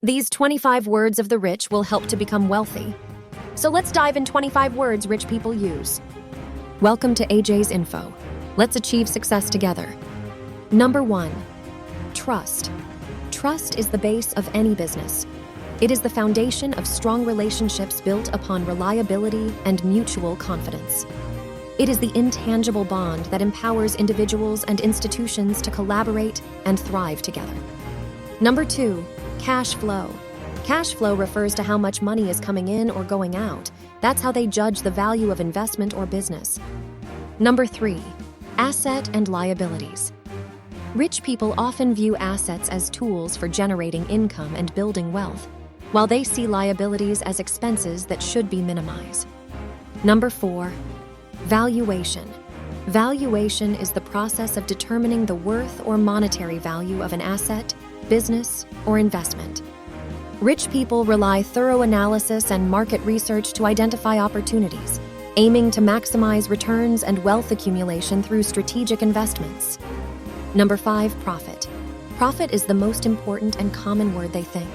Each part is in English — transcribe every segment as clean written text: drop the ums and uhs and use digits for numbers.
These 25 words of the rich will help to become wealthy. So let's dive in 25 words rich people use. Welcome to AJ's Info. Let's achieve success together. Number 1, trust. Trust is the base of any business. It is the foundation of strong relationships built upon reliability and mutual confidence. It is the intangible bond that empowers individuals and institutions to collaborate and thrive together. Number 2, cash flow. Cash flow refers to how much money is coming in or going out. That's how they judge the value of investment or business. Number 3, asset and liabilities. Rich people often view assets as tools for generating income and building wealth, while they see liabilities as expenses that should be minimized. Number 4, valuation. Valuation is the process of determining the worth or monetary value of an asset, business, or investment. Rich people rely thorough analysis and market research to identify opportunities, aiming to maximize returns and wealth accumulation through strategic investments. Number 5, profit. Profit is the most important and common word they think.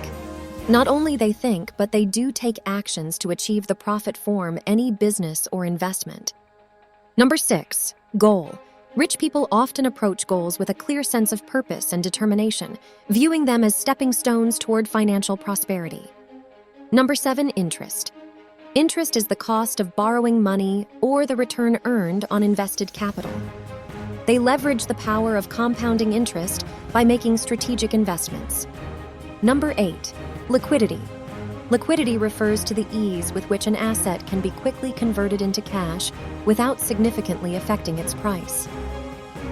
Not only they think, but they do take actions to achieve the profit from any business or investment. Number 6, goal. Rich people often approach goals with a clear sense of purpose and determination, viewing them as stepping stones toward financial prosperity. Number 7, interest. Interest is the cost of borrowing money or the return earned on invested capital. They leverage the power of compounding interest by making strategic investments. Number 8, liquidity. Liquidity refers to the ease with which an asset can be quickly converted into cash without significantly affecting its price.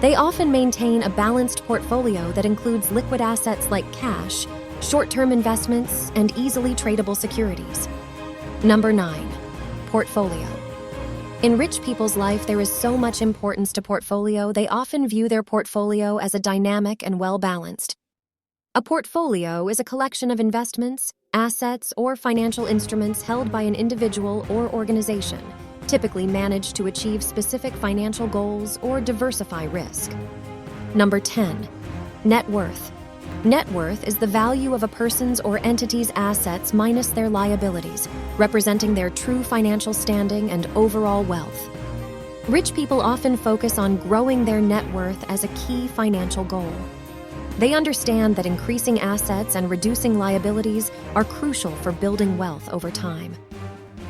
They often maintain a balanced portfolio that includes liquid assets like cash, short-term investments, and easily tradable securities. Number 9, portfolio. In rich people's life, there is so much importance to portfolio, they often view their portfolio as a dynamic and well-balanced. A portfolio is a collection of investments, assets, or financial instruments held by an individual or organization, typically managed to achieve specific financial goals or diversify risk. Number 10, net worth. Net worth is the value of a person's or entity's assets minus their liabilities, representing their true financial standing and overall wealth. Rich people often focus on growing their net worth as a key financial goal. They understand that increasing assets and reducing liabilities are crucial for building wealth over time.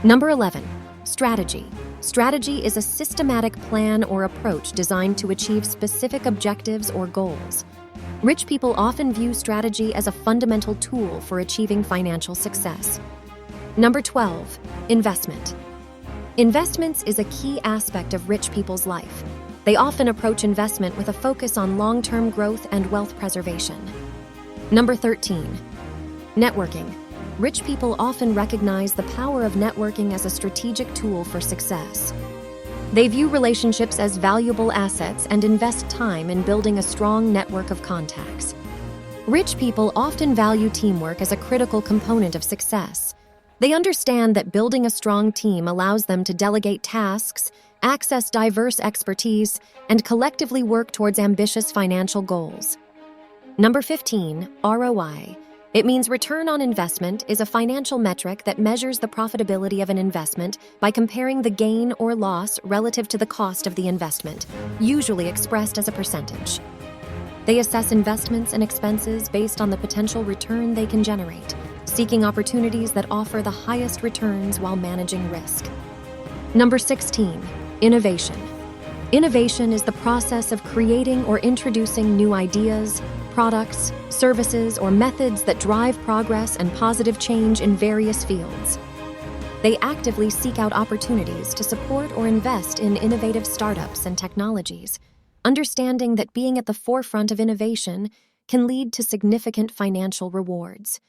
Number 11, strategy. Strategy is a systematic plan or approach designed to achieve specific objectives or goals. Rich people often view strategy as a fundamental tool for achieving financial success. Number 12, investment. Investments is a key aspect of rich people's life. They often approach investment with a focus on long-term growth and wealth preservation. Number 13, networking. Rich people often recognize the power of networking as a strategic tool for success. They view relationships as valuable assets and invest time in building a strong network of contacts. Rich people often value teamwork as a critical component of success. They understand that building a strong team allows them to delegate tasks, access diverse expertise, and collectively work towards ambitious financial goals. Number 15, ROI. It means return on investment is a financial metric that measures the profitability of an investment by comparing the gain or loss relative to the cost of the investment, usually expressed as a percentage. They assess investments and expenses based on the potential return they can generate, seeking opportunities that offer the highest returns while managing risk. Number 16, innovation. Innovation is the process of creating or introducing new ideas, products, services, or methods that drive progress and positive change in various fields. They actively seek out opportunities to support or invest in innovative startups and technologies, understanding that being at the forefront of innovation can lead to significant financial rewards.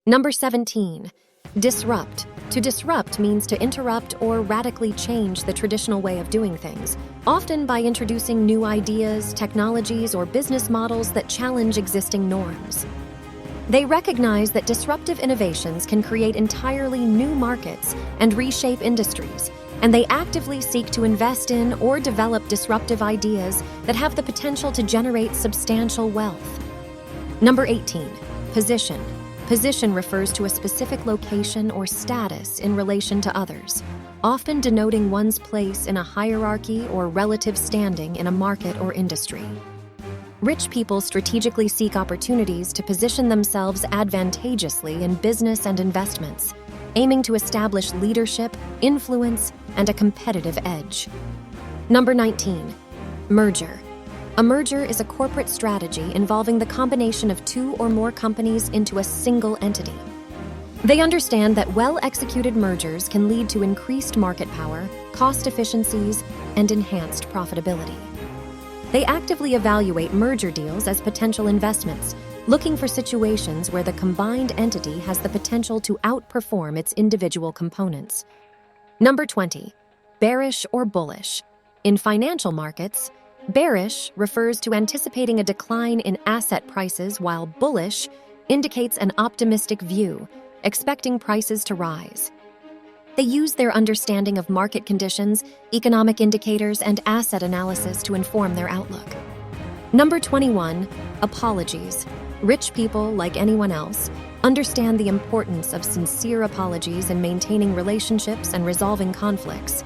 Number 17, disrupt. To disrupt means to interrupt or radically change the traditional way of doing things, often by introducing new ideas, technologies, or business models that challenge existing norms. They recognize that disruptive innovations can create entirely new markets and reshape industries, and they actively seek to invest in or develop disruptive ideas that have the potential to generate substantial wealth. Number 18, position. Position refers to a specific location or status in relation to others, often denoting one's place in a hierarchy or relative standing in a market or industry. Rich people strategically seek opportunities to position themselves advantageously in business and investments, aiming to establish leadership, influence, and a competitive edge. Number 19. Merger. A merger is a corporate strategy involving the combination of two or more companies into a single entity. They understand that well-executed mergers can lead to increased market power, cost efficiencies, and enhanced profitability. They actively evaluate merger deals as potential investments, looking for situations where the combined entity has the potential to outperform its individual components. Number 20. Bearish or bullish. In financial markets, bearish refers to anticipating a decline in asset prices, while bullish indicates an optimistic view, expecting prices to rise. They use their understanding of market conditions, economic indicators, and asset analysis to inform their outlook. Number 21. Apologies. Rich people, like anyone else, understand the importance of sincere apologies in maintaining relationships and resolving conflicts.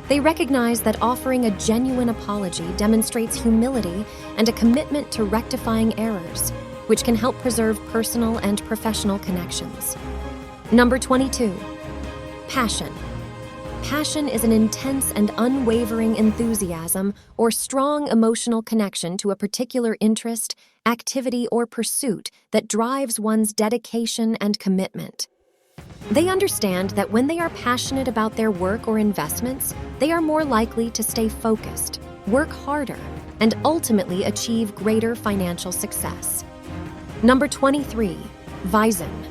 They recognize that offering a genuine apology demonstrates humility and a commitment to rectifying errors, which can help preserve personal and professional connections. Number 22. Passion. Passion is an intense and unwavering enthusiasm or strong emotional connection to a particular interest, activity, or pursuit that drives one's dedication and commitment. They understand that when they are passionate about their work or investments, they are more likely to stay focused, work harder, and ultimately achieve greater financial success. Number 23. Vision.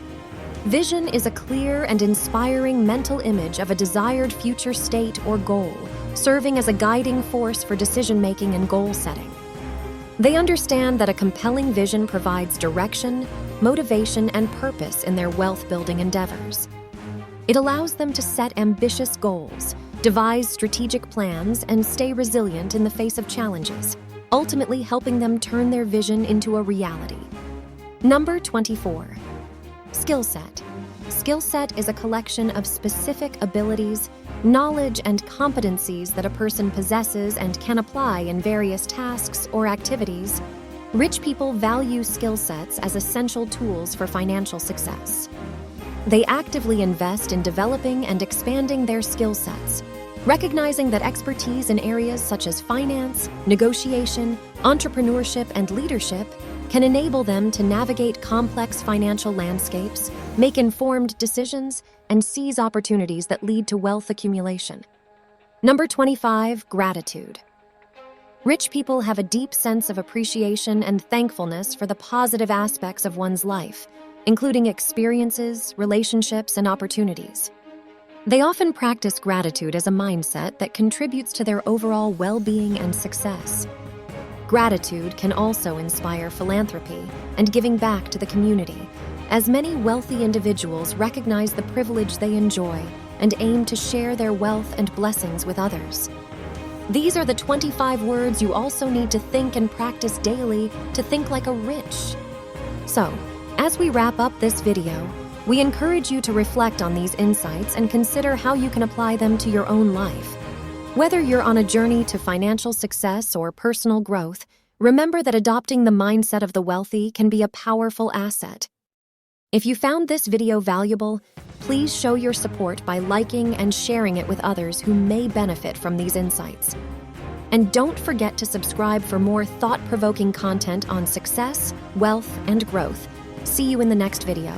Vision is a clear and inspiring mental image of a desired future state or goal, serving as a guiding force for decision-making and goal setting. They understand that a compelling vision provides direction, motivation, and purpose in their wealth-building endeavors. It allows them to set ambitious goals, devise strategic plans, and stay resilient in the face of challenges, ultimately helping them turn their vision into a reality. Number 24. Skillset. Skillset is a collection of specific abilities, knowledge, and competencies that a person possesses and can apply in various tasks or activities. Rich people value skill sets as essential tools for financial success. They actively invest in developing and expanding their skill sets, recognizing that expertise in areas such as finance, negotiation, entrepreneurship, and leadership can enable them to navigate complex financial landscapes, make informed decisions, and seize opportunities that lead to wealth accumulation. Number 25. Gratitude. Rich people have a deep sense of appreciation and thankfulness for the positive aspects of one's life, including experiences, relationships, and opportunities. They often practice gratitude as a mindset that contributes to their overall well-being and success. Gratitude can also inspire philanthropy and giving back to the community, as many wealthy individuals recognize the privilege they enjoy and aim to share their wealth and blessings with others. These are the 25 words you also need to think and practice daily to think like a rich. So, as we wrap up this video, we encourage you to reflect on these insights and consider how you can apply them to your own life. Whether you're on a journey to financial success or personal growth, remember that adopting the mindset of the wealthy can be a powerful asset. If you found this video valuable, please show your support by liking and sharing it with others who may benefit from these insights. And don't forget to subscribe for more thought-provoking content on success, wealth, and growth. See you in the next video.